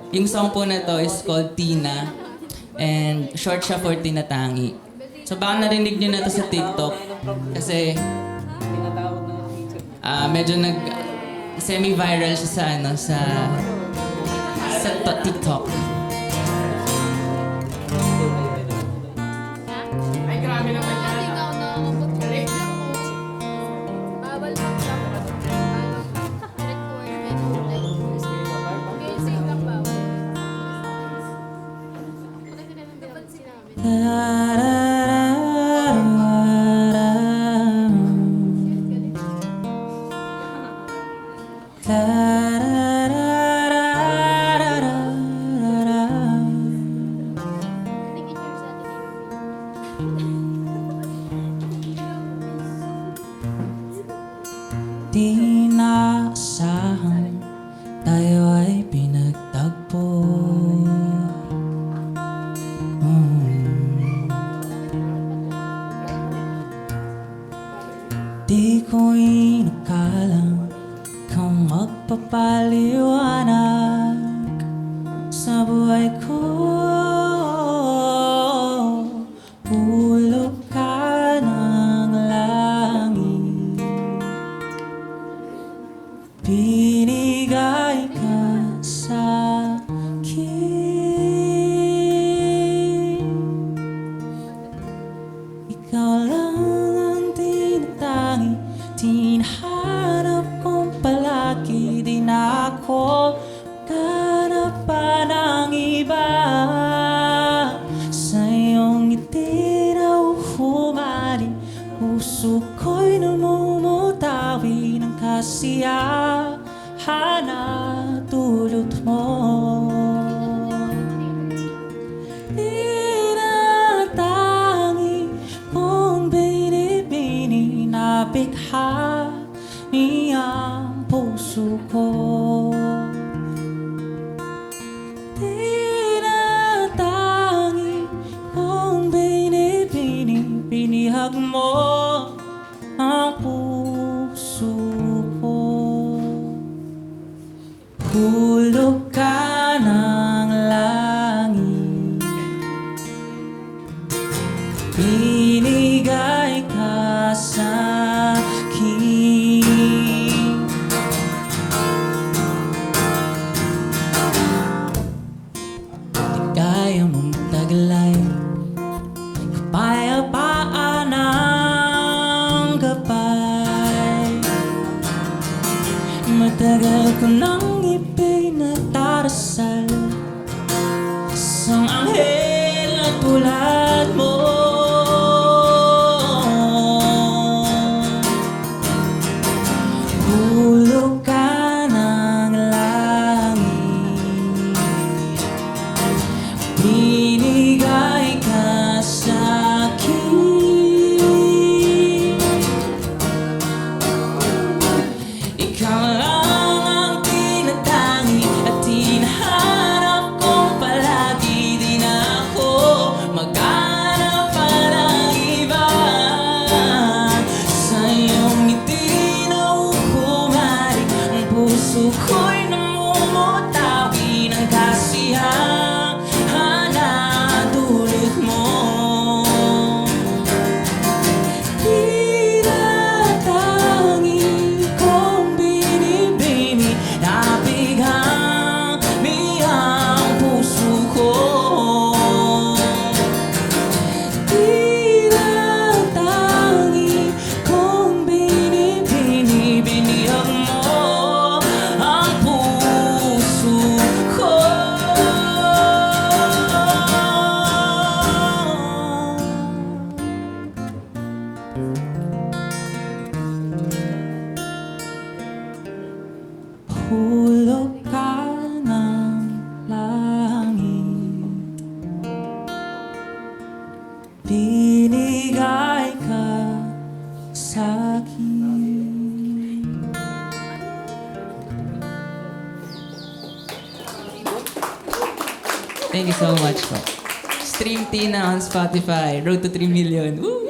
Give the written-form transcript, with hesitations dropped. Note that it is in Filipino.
Yung song po na to is called Tina. And short siya for Tina Tangi. So baka narinig nyo na to sa TikTok. Kasi medyo semi-viral siya sa TikTok. Ay, grabe naman yan. Ikaw na ako. Galing lang mo. Bawal pa lang. Music lang bawal. Dapat sinabi. Di naasahan, tayo ay pinagtagpo. Di ko inakalang kung magpapaliwanag sa buhay ko. Hulog ka ng langit, binigay ka sa akin. Ikaw lang ang tinatangi, tinahanap kong palagi. Di na ako maghanap pa ng iba. Sa iyong ngiti na humali, puso ko'y namumutawi ng kasiyahan na dulot mo. Tinatangi kong binibini na bighani ang puso ko. Tinatangi kong binibini, binihag mo ang puso ko. Hulog ka ng langit, binigay ka sa akin. Di kaya mong taglay, kapayapaan ang gabay. Matagal ko nang ipinagdarasal, isang anghel na tulad mo. Hulog ka ng langit, binigay ka sa akin. Ikaw lang ang tinatangi at tinahanap kong palagi. Di na ako maghanap pa ng iba. Sa iyong ngiti na humali, ang puso ko'y namumutawi ng kasiyahan na dulot mo. Tinatangi kong binibini na bighani ang puso ko. Tinatangi kong binibini, binihag mo ang puso ko. Hulog ka ng langit, binigay ka sa akin. Thank you so much po. Stream Tina on Spotify. Road to 3 million. Woo!